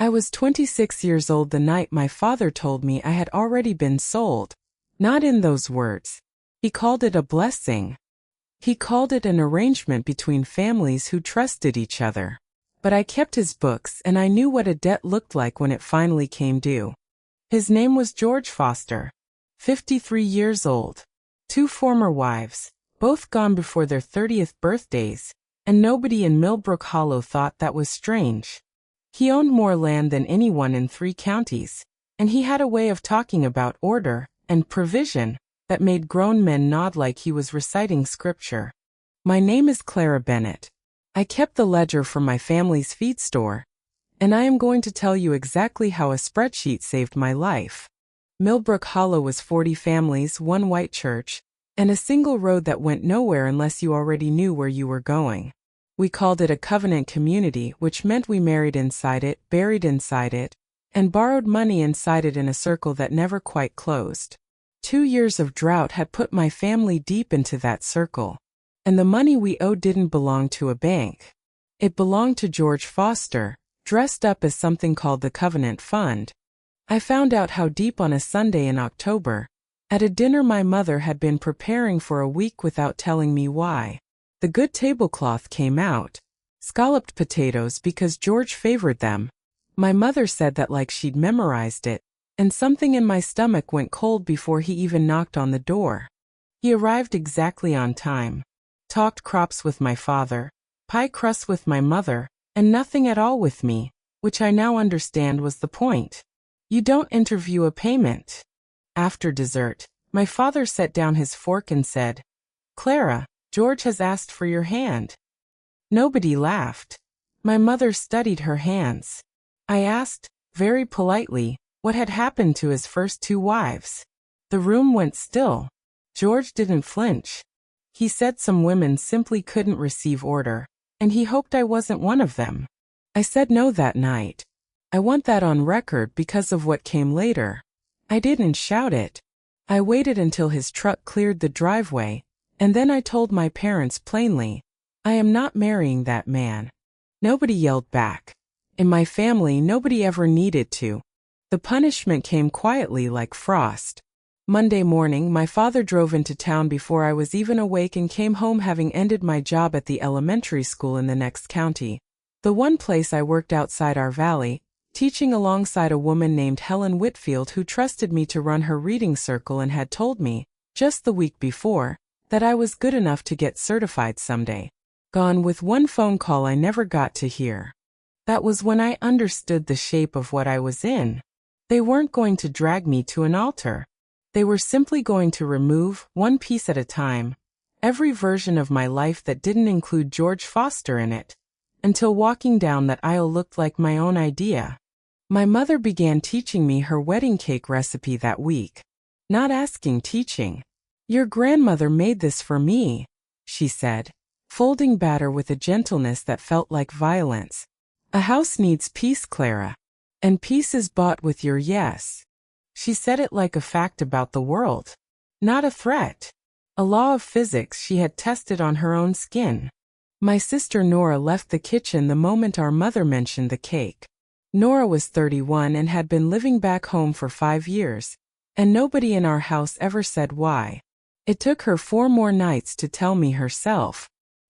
I was 26 years old the night my father told me I had already been sold. Not in those words. He called it a blessing. He called it an arrangement between families who trusted each other. But I kept his books and I knew what a debt looked like when it finally came due. His name was George Foster. 53 years old. 2 former wives, both gone before their 30th birthdays, and nobody in Millbrook Hollow thought that was strange. He owned more land than anyone in 3 counties, and he had a way of talking about order and provision that made grown men nod like he was reciting scripture. My name is Clara Bennett. I kept the ledger from my family's feed store, and I am going to tell you exactly how a spreadsheet saved my life. Millbrook Hollow was 40 families, 1 white church, and a single road that went nowhere unless you already knew where you were going. We called it a covenant community, which meant we married inside it, buried inside it, and borrowed money inside it in a circle that never quite closed. 2 years of drought had put my family deep into that circle, and the money we owed didn't belong to a bank. It belonged to George Foster, dressed up as something called the Covenant Fund. I found out how deep on a Sunday in October, at a dinner my mother had been preparing for a week without telling me why. The good tablecloth came out. Scalloped potatoes because George favored them. My mother said that like she'd memorized it, and something in my stomach went cold before he even knocked on the door. He arrived exactly on time. Talked crops with my father, pie crust with my mother, and nothing at all with me, which I now understand was the point. You don't interview a payment. After dessert, my father set down his fork and said, "Clara, George has asked for your hand." Nobody laughed. My mother studied her hands. I asked, very politely, what had happened to his first 2 wives. The room went still. George didn't flinch. He said some women simply couldn't receive order, and he hoped I wasn't one of them. I said no that night. I want that on record because of what came later. I didn't shout it. I waited until his truck cleared the driveway, and then I told my parents plainly, I am not marrying that man. Nobody yelled back. In my family, nobody ever needed to. The punishment came quietly like frost. Monday morning, my father drove into town before I was even awake and came home having ended my job at the elementary school in the next county. The one place I worked outside our valley, teaching alongside a woman named Helen Whitfield who trusted me to run her reading circle and had told me, just the week before, that I was good enough to get certified someday. Gone with one phone call I never got to hear. That was when I understood the shape of what I was in. They weren't going to drag me to an altar. They were simply going to remove, one piece at a time, every version of my life that didn't include George Foster in it, until walking down that aisle looked like my own idea. My mother began teaching me her wedding cake recipe that week. Not asking, teaching. Your grandmother made this for me, she said, folding batter with a gentleness that felt like violence. A house needs peace, Clara. And peace is bought with your yes. She said it like a fact about the world. Not a threat. A law of physics she had tested on her own skin. My sister Nora left the kitchen the moment our mother mentioned the cake. Nora was 31 and had been living back home for 5 years, and nobody in our house ever said why. It took her 4 more nights to tell me herself.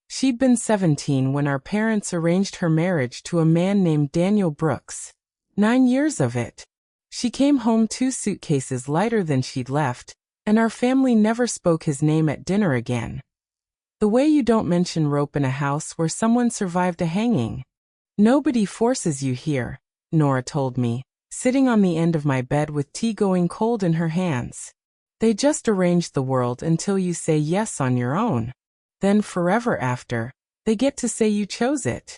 She'd been 17 when our parents arranged her marriage to a man named Daniel Brooks. 9 years of it. She came home 2 suitcases lighter than she'd left, and our family never spoke his name at dinner again. The way you don't mention rope in a house where someone survived a hanging. Nobody forces you here, Nora told me, sitting on the end of my bed with tea going cold in her hands. They just arrange the world until you say yes on your own. Then forever after, they get to say you chose it.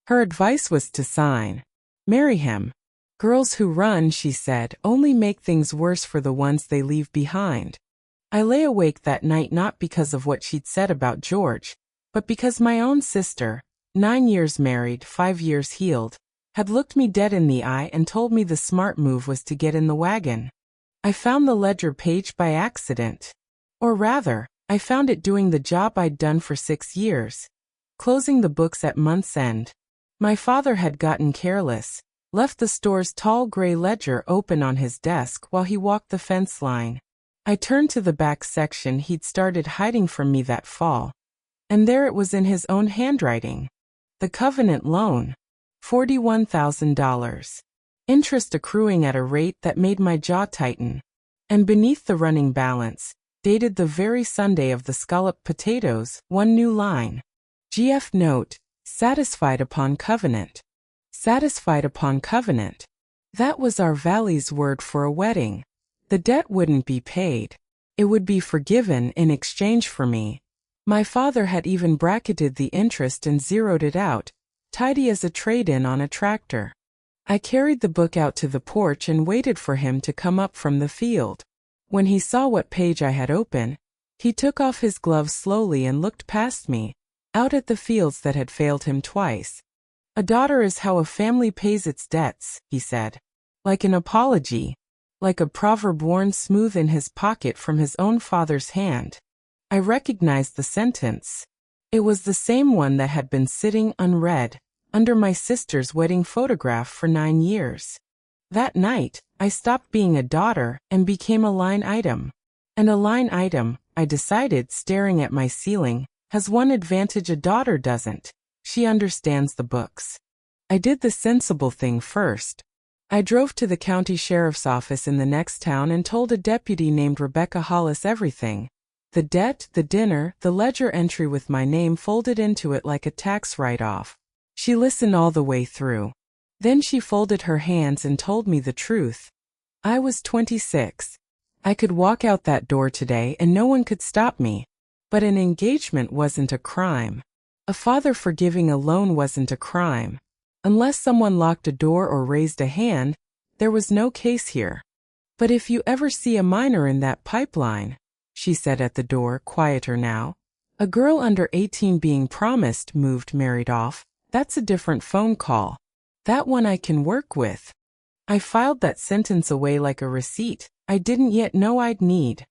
Her advice was to sign. Marry him. Girls who run, she said, only make things worse for the ones they leave behind. I lay awake that night not because of what she'd said about George, but because my own sister, 9 years married, 5 years healed, had looked me dead in the eye and told me the smart move was to get in the wagon. I found the ledger page by accident. Or rather, I found it doing the job I'd done for 6 years, closing the books at month's end. My father had gotten careless, left the store's tall gray ledger open on his desk while he walked the fence line. I turned to the back section he'd started hiding from me that fall. And there it was in his own handwriting. The covenant loan. $41,000. Interest accruing at a rate that made my jaw tighten. And beneath the running balance, dated the very Sunday of the scalloped potatoes, one new line. GF note, satisfied upon covenant. Satisfied upon covenant. That was our Valley's word for a wedding. The debt wouldn't be paid. It would be forgiven in exchange for me. My father had even bracketed the interest and zeroed it out, tidy as a trade-in on a tractor. I carried the book out to the porch and waited for him to come up from the field. When he saw what page I had open, he took off his gloves slowly and looked past me, out at the fields that had failed him twice. A daughter is how a family pays its debts, he said. Like an apology. Like a proverb worn smooth in his pocket from his own father's hand. I recognized the sentence. It was the same one that had been sitting unread, under my sister's wedding photograph for 9 years. That night, I stopped being a daughter and became a line item. And a line item, I decided, staring at my ceiling, has one advantage a daughter doesn't. She understands the books. I did the sensible thing first. I drove to the county sheriff's office in the next town and told a deputy named Rebecca Hollis everything. The debt, the dinner, the ledger entry with my name folded into it like a tax write-off. She listened all the way through. Then she folded her hands and told me the truth. I was 26. I could walk out that door today and no one could stop me. But an engagement wasn't a crime. A father forgiving a loan wasn't a crime. Unless someone locked a door or raised a hand, there was no case here. But if you ever see a minor in that pipeline, she said at the door, quieter now, a girl under 18 being promised, moved, married off, that's a different phone call. That one I can work with. I filed that sentence away like a receipt I didn't yet know I'd need.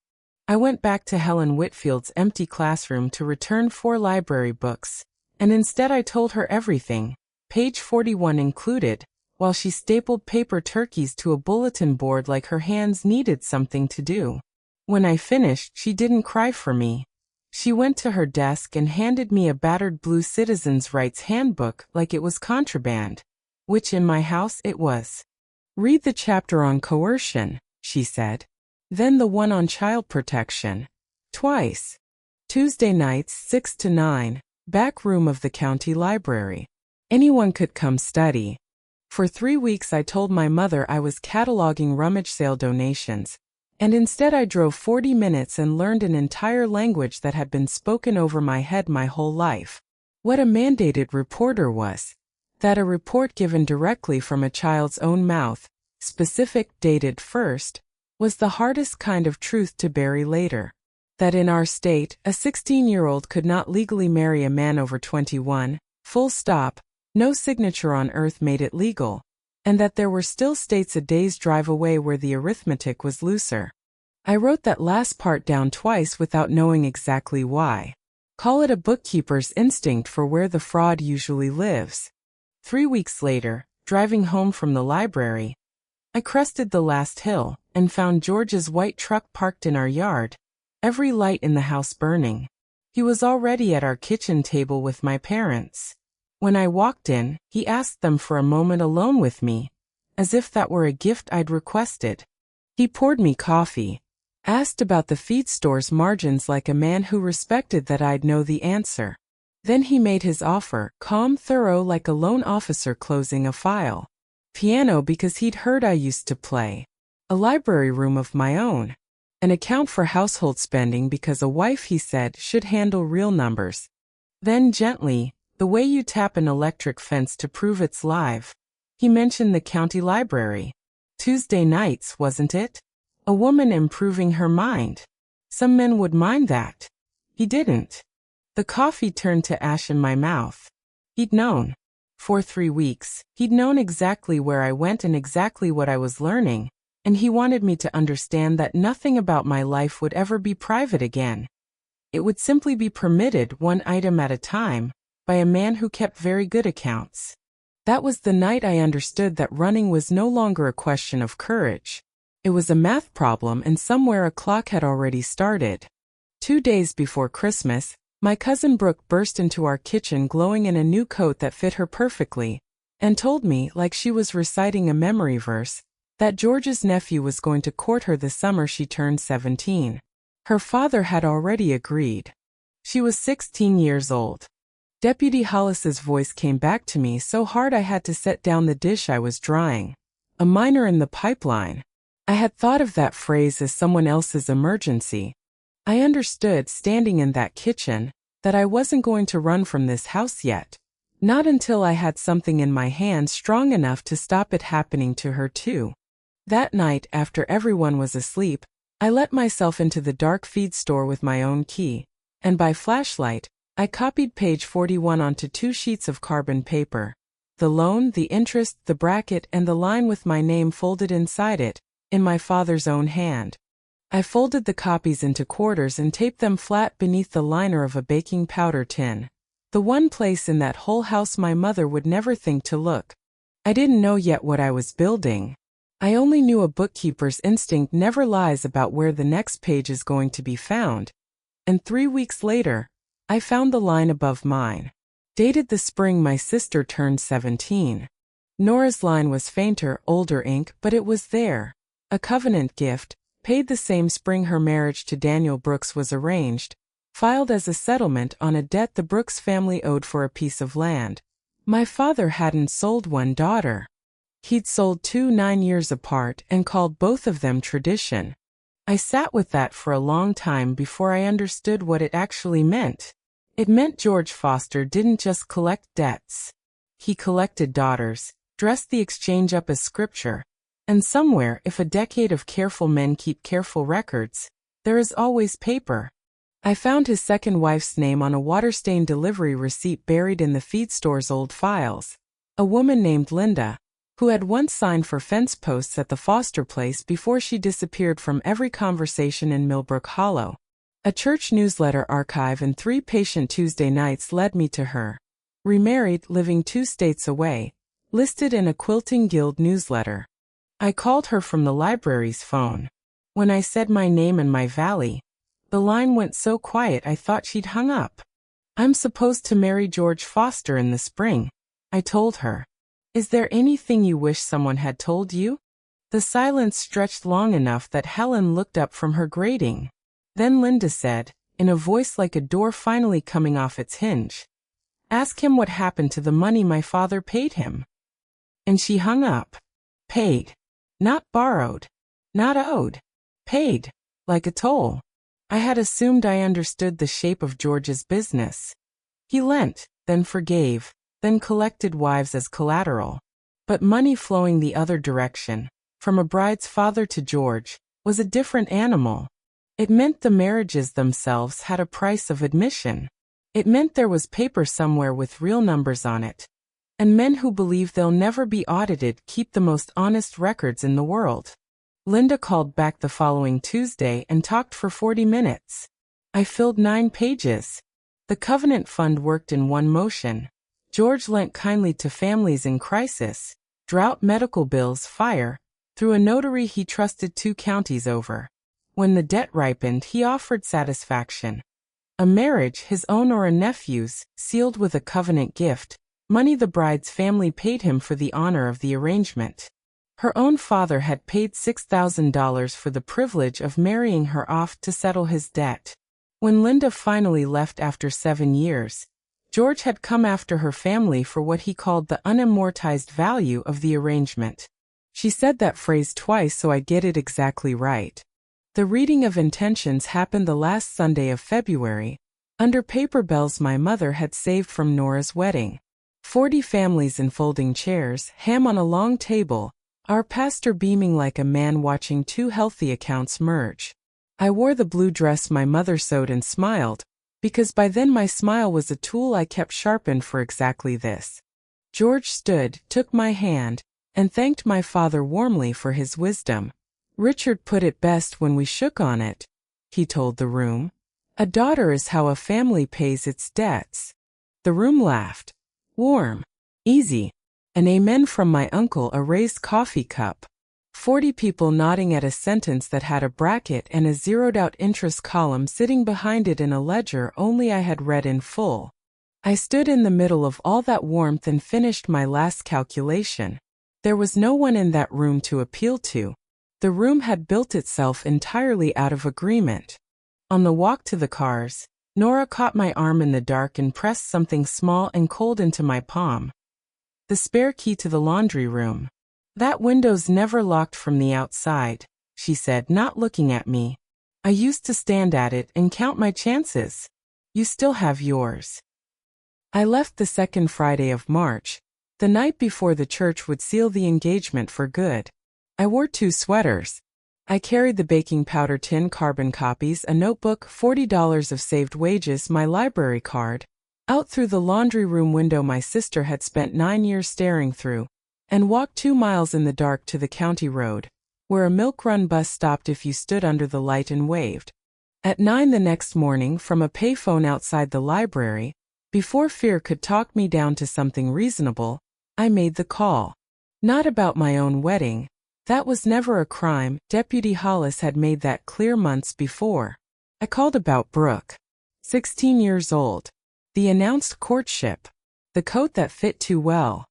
I went back to Helen Whitfield's empty classroom to return 4 library books, and instead I told her everything, page 41 included, while she stapled paper turkeys to a bulletin board like her hands needed something to do. When I finished, she didn't cry for me. She went to her desk and handed me a battered blue Citizens' Rights Handbook like it was contraband, which in my house it was. Read the chapter on coercion, she said. Then the one on child protection. Twice. Tuesday nights 6 to 9, back room of the county library. Anyone could come study. For 3 weeks I told my mother I was cataloging rummage sale donations, and instead I drove 40 minutes and learned an entire language that had been spoken over my head my whole life. What a mandated reporter was. That a report given directly from a child's own mouth, specific, dated first, was the hardest kind of truth to bury later. That in our state, a 16-year-old could not legally marry a man over 21, full stop, no signature on earth made it legal, and that there were still states a day's drive away where the arithmetic was looser. I wrote that last part down twice without knowing exactly why. Call it a bookkeeper's instinct for where the fraud usually lives. 3 weeks later, driving home from the library, I crested the last hill and found George's white truck parked in our yard, every light in the house burning. He was already at our kitchen table with my parents. When I walked in, he asked them for a moment alone with me, as if that were a gift I'd requested. He poured me coffee, asked about the feed store's margins like a man who respected that I'd know the answer. Then he made his offer, calm, thorough, like a loan officer closing a file. Piano because he'd heard I used to play. A library room of my own. An account for household spending because a wife, he said, should handle real numbers. Then gently, the way you tap an electric fence to prove it's live, he mentioned the county library. Tuesday nights, wasn't it? A woman improving her mind. Some men would mind that. He didn't. The coffee turned to ash in my mouth. He'd known. For 3 weeks, he'd known exactly where I went and exactly what I was learning, and he wanted me to understand that nothing about my life would ever be private again. It would simply be permitted, one item at a time, by a man who kept very good accounts. That was the night I understood that running was no longer a question of courage. It was a math problem, and somewhere a clock had already started. 2 days before Christmas, my cousin Brooke burst into our kitchen glowing in a new coat that fit her perfectly, and told me, like she was reciting a memory verse, that George's nephew was going to court her the summer she turned 17. Her father had already agreed. She was 16 years old. Deputy Hollis's voice came back to me so hard I had to set down the dish I was drying. A minor in the pipeline. I had thought of that phrase as someone else's emergency. I understood, standing in that kitchen, that I wasn't going to run from this house yet. Not until I had something in my hand strong enough to stop it happening to her too. That night, after everyone was asleep, I let myself into the dark feed store with my own key, and by flashlight, I copied page 41 onto 2 sheets of carbon paper. The loan, the interest, the bracket, and the line with my name folded inside it, in my father's own hand. I folded the copies into quarters and taped them flat beneath the liner of a baking powder tin. The one place in that whole house my mother would never think to look. I didn't know yet what I was building. I only knew a bookkeeper's instinct never lies about where the next page is going to be found. And 3 weeks later, I found the line above mine. Dated the spring my sister turned 17. Nora's line was fainter, older ink, but it was there. A covenant gift, paid the same spring her marriage to Daniel Brooks was arranged, filed as a settlement on a debt the Brooks family owed for a piece of land. My father hadn't sold one daughter. He'd sold 2 9 years apart and called both of them tradition. I sat with that for a long time before I understood what it actually meant. It meant George Foster didn't just collect debts. He collected daughters, dressed the exchange up as scripture, and somewhere, if a decade of careful men keep careful records, there is always paper. I found his second wife's name on a water-stained delivery receipt buried in the feed store's old files. A woman named Linda, who had once signed for fence posts at the Foster place before she disappeared from every conversation in Millbrook Hollow. A church newsletter archive and 3 patient Tuesday nights led me to her. Remarried, living 2 states away, listed in a quilting guild newsletter. I called her from the library's phone. When I said my name and my valley, the line went so quiet I thought she'd hung up. I'm supposed to marry George Foster in the spring, I told her. Is there anything you wish someone had told you? The silence stretched long enough that Helen looked up from her grating. Then Linda said, in a voice like a door finally coming off its hinge, "Ask him what happened to the money my father paid him." And she hung up. Paid. Not borrowed. Not owed. Paid. Like a toll. I had assumed I understood the shape of George's business. He lent, then forgave, then collected wives as collateral. But money flowing the other direction, from a bride's father to George, was a different animal. It meant the marriages themselves had a price of admission. It meant there was paper somewhere with real numbers on it. And men who believe they'll never be audited keep the most honest records in the world. Linda called back the following Tuesday and talked for 40 minutes. I filled 9 pages. The Covenant Fund worked in one motion. George lent kindly to families in crisis, drought, medical bills, fire, through a notary he trusted 2 counties over. When the debt ripened, he offered satisfaction. A marriage, his own or a nephew's, sealed with a covenant gift, money the bride's family paid him for the honor of the arrangement. Her own father had paid $6,000 for the privilege of marrying her off to settle his debt. When Linda finally left after 7 years, George had come after her family for what he called the unamortized value of the arrangement. She said that phrase twice so I get it exactly right. The reading of intentions happened the last Sunday of February, under paper bells my mother had saved from Nora's wedding. 40 families in folding chairs, ham on a long table, our pastor beaming like a man watching 2 healthy accounts merge. I wore the blue dress my mother sewed and smiled, because by then my smile was a tool I kept sharpened for exactly this. George stood, took my hand, and thanked my father warmly for his wisdom. Richard put it best when we shook on it, he told the room. A daughter is how a family pays its debts. The room laughed. Warm. Easy. An amen from my uncle, a raised coffee cup. 40 people nodding at a sentence that had a bracket and a zeroed-out interest column sitting behind it in a ledger only I had read in full. I stood in the middle of all that warmth and finished my last calculation. There was no one in that room to appeal to. The room had built itself entirely out of agreement. On the walk to the cars, Nora caught my arm in the dark and pressed something small and cold into my palm. The spare key to the laundry room. That window's never locked from the outside, she said, not looking at me. I used to stand at it and count my chances. You still have yours. I left the second Friday of March, the night before the church would seal the engagement for good. I wore 2 sweaters. I carried the baking powder tin, carbon copies, a notebook, $40 of saved wages, my library card. Out through the laundry room window my sister had spent 9 years staring through, and walked 2 miles in the dark to the county road, where a milk-run bus stopped if you stood under the light and waved. At 9 the next morning, from a payphone outside the library, before fear could talk me down to something reasonable, I made the call. Not about my own wedding. That was never a crime. Deputy Hollis had made that clear months before. I called about Brooke. 16 years old. The announced courtship. The coat that fit too well.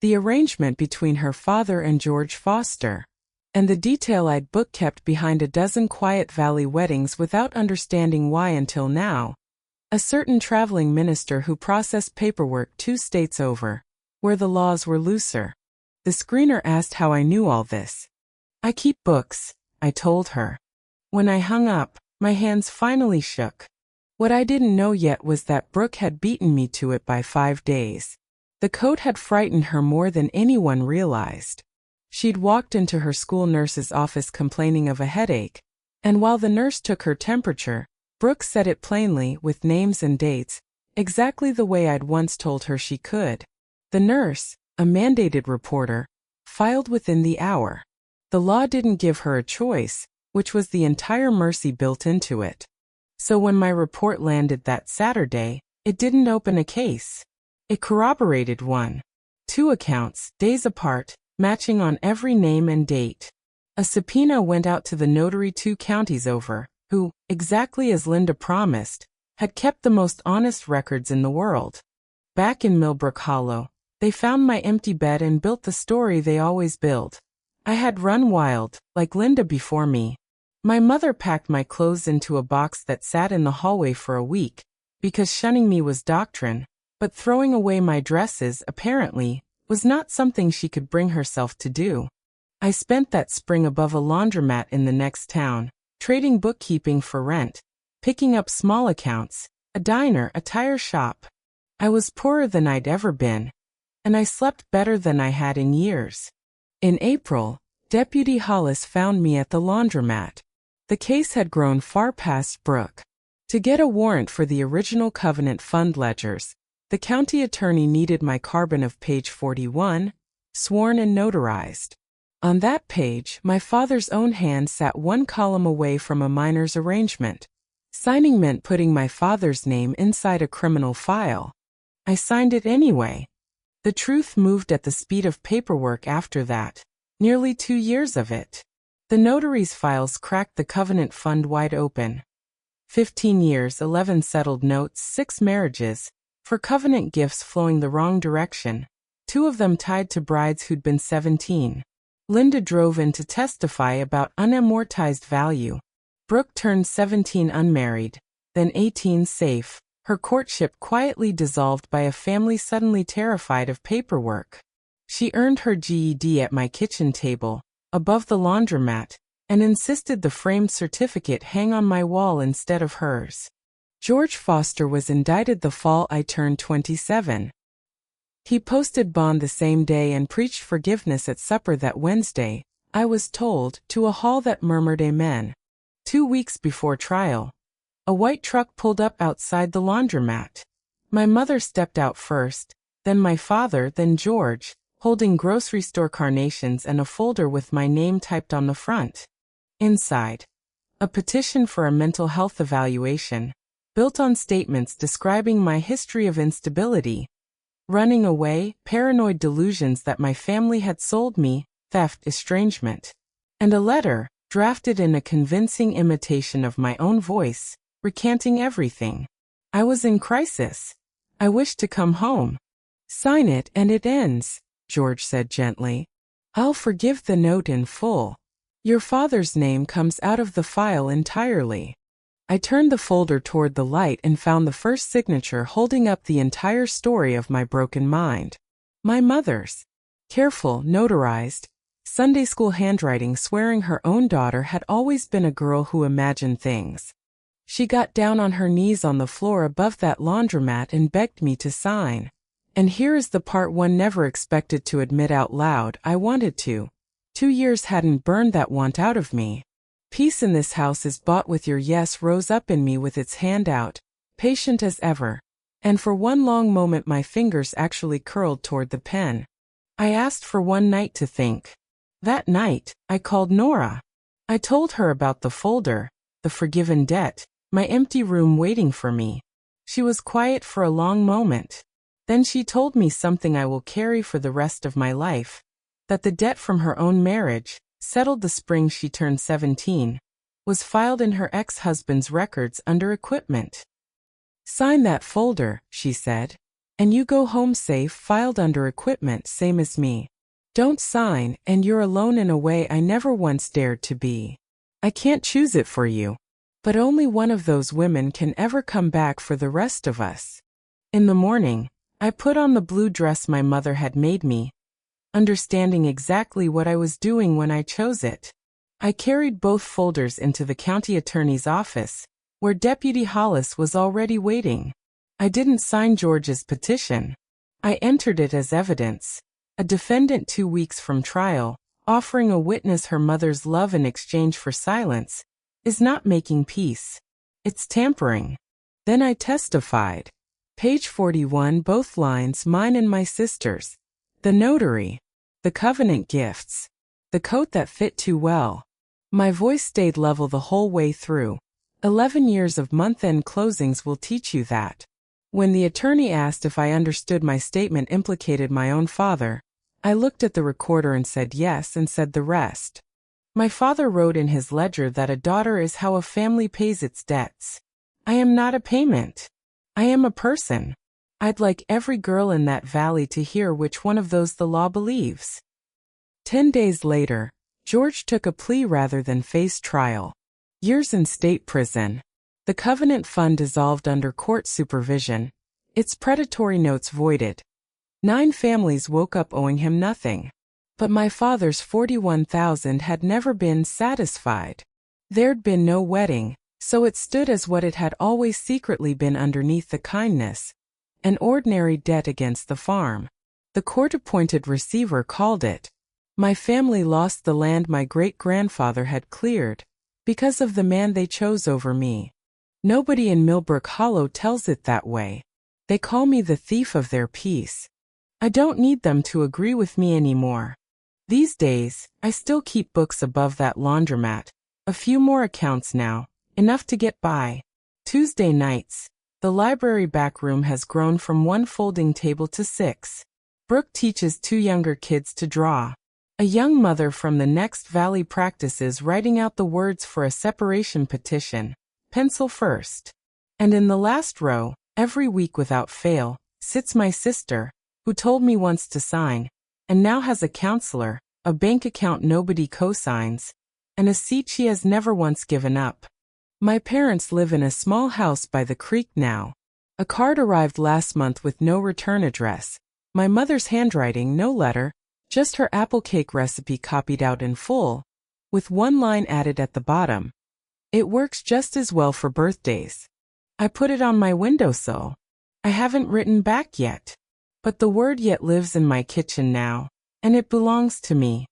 The arrangement between her father and George Foster. And the detail I'd bookkept behind a dozen Quiet Valley weddings without understanding why until now. A certain traveling minister who processed paperwork 2 states over, where the laws were looser. The screener asked how I knew all this. I keep books, I told her. When I hung up, my hands finally shook. What I didn't know yet was that Brooke had beaten me to it by 5 days. The coat had frightened her more than anyone realized. She'd walked into her school nurse's office complaining of a headache, and while the nurse took her temperature, Brooke said it plainly, with names and dates, exactly the way I'd once told her she could. The nurse, a mandated reporter, filed within the hour. The law didn't give her a choice, which was the entire mercy built into it. So when my report landed that Saturday, it didn't open a case. It corroborated one. 2 accounts, days apart, matching on every name and date. A subpoena went out to the notary 2 counties over, who, exactly as Linda promised, had kept the most honest records in the world. Back in Millbrook Hollow, they found my empty bed and built the story they always build. I had run wild, like Linda before me. My mother packed my clothes into a box that sat in the hallway for a week, because shunning me was doctrine, but throwing away my dresses, apparently, was not something she could bring herself to do. I spent that spring above a laundromat in the next town, trading bookkeeping for rent, picking up small accounts, a diner, a tire shop. I was poorer than I'd ever been, and I slept better than I had in years. In April, Deputy Hollis found me at the laundromat. The case had grown far past Brooke. To get a warrant for the original Covenant Fund ledgers, the county attorney needed my carbon of page 41, sworn and notarized. On that page, my father's own hand sat 1 column away from a minor's arrangement. Signing meant putting my father's name inside a criminal file. I signed it anyway. The truth moved at the speed of paperwork after that, nearly 2 years of it. The notary's files cracked the Covenant Fund wide open. 15 years, 11 settled notes, 6 marriages, for Covenant gifts flowing the wrong direction, 2 of them tied to brides who'd been 17. Linda drove in to testify about unamortized value. Brooke turned 17 unmarried, then 18 safe, her courtship quietly dissolved by a family suddenly terrified of paperwork. She earned her GED at my kitchen table, above the laundromat, and insisted the framed certificate hang on my wall instead of hers. George Foster was indicted the fall I turned 27. He posted bond the same day and preached forgiveness at supper that Wednesday, I was told, to a hall that murmured amen. 2 weeks before trial, a white truck pulled up outside the laundromat. My mother stepped out first, then my father, then George, holding grocery store carnations and a folder with my name typed on the front. Inside, a petition for a mental health evaluation, built on statements describing my history of instability. Running away, paranoid delusions that my family had sold me, theft, estrangement. And a letter, drafted in a convincing imitation of my own voice, recanting everything. I was in crisis. I wished to come home. Sign it and it ends, George said gently. I'll forgive the note in full. Your father's name comes out of the file entirely. I turned the folder toward the light and found the first signature holding up the entire story of my broken mind. My mother's. Careful, notarized, Sunday school handwriting swearing her own daughter had always been a girl who imagined things. She got down on her knees on the floor above that laundromat and begged me to sign. And here is the part one never expected to admit out loud. I wanted to. 2 years hadn't burned that want out of me. Peace in this house is bought with your yes rose up in me with its hand out, patient as ever. And for one long moment my fingers actually curled toward the pen. I asked for one night to think. That night, I called Nora. I told her about the folder, the forgiven debt, my empty room waiting for me. She was quiet for a long moment. Then she told me something I will carry for the rest of my life, that the debt from her own marriage, settled the spring she turned 17, was filed in her ex-husband's records under equipment. Sign that folder, she said, and you go home safe, filed under equipment, same as me. Don't sign, and you're alone in a way I never once dared to be. I can't choose it for you. But only one of those women can ever come back for the rest of us. In the morning, I put on the blue dress my mother had made me, understanding exactly what I was doing when I chose it. I carried both folders into the county attorney's office, where Deputy Hollis was already waiting. I didn't sign George's petition. I entered it as evidence. A defendant 2 weeks from trial, offering a witness her mother's love in exchange for silence, is not making peace. It's tampering. Then I testified. Page 41, both lines, mine and my sister's. The notary. The covenant gifts. The coat that fit too well. My voice stayed level the whole way through. 11 years of month-end closings will teach you that. When the attorney asked if I understood my statement implicated my own father, I looked at the recorder and said yes and said the rest. My father wrote in his ledger that a daughter is how a family pays its debts. I am not a payment. I am a person. I'd like every girl in that valley to hear which one of those the law believes. 10 days later, George took a plea rather than face trial. Years in state prison. The Covenant Fund dissolved under court supervision. Its predatory notes voided. 9 families woke up owing him nothing. But my father's $41,000 had never been satisfied. There'd been no wedding, so it stood as what it had always secretly been underneath the kindness, an ordinary debt against the farm. The court-appointed receiver called it. My family lost the land my great-grandfather had cleared, because of the man they chose over me. Nobody in Millbrook Hollow tells it that way. They call me the thief of their peace. I don't need them to agree with me anymore. These days, I still keep books above that laundromat, a few more accounts now, enough to get by. Tuesday nights, the library back room has grown from 1 folding table to 6. Brooke teaches 2 younger kids to draw. A young mother from the next valley practices writing out the words for a separation petition, pencil first. And in the last row, every week without fail, sits my sister, who told me once to sign, and now has a counselor, a bank account nobody cosigns, and a seat she has never once given up. My parents live in a small house by the creek now. A card arrived last month with no return address. My mother's handwriting, no letter, just her apple cake recipe copied out in full, with 1 line added at the bottom. It works just as well for birthdays. I put it on my windowsill. I haven't written back yet. But the word yet lives in my kitchen now, and it belongs to me.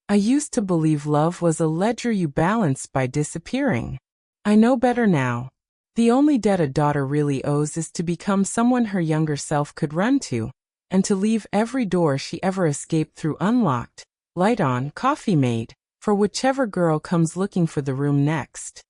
I used to believe love was a ledger you balanced by disappearing. I know better now. The only debt a daughter really owes is to become someone her younger self could run to, and to leave every door she ever escaped through unlocked, light on, coffee made, for whichever girl comes looking for the room next.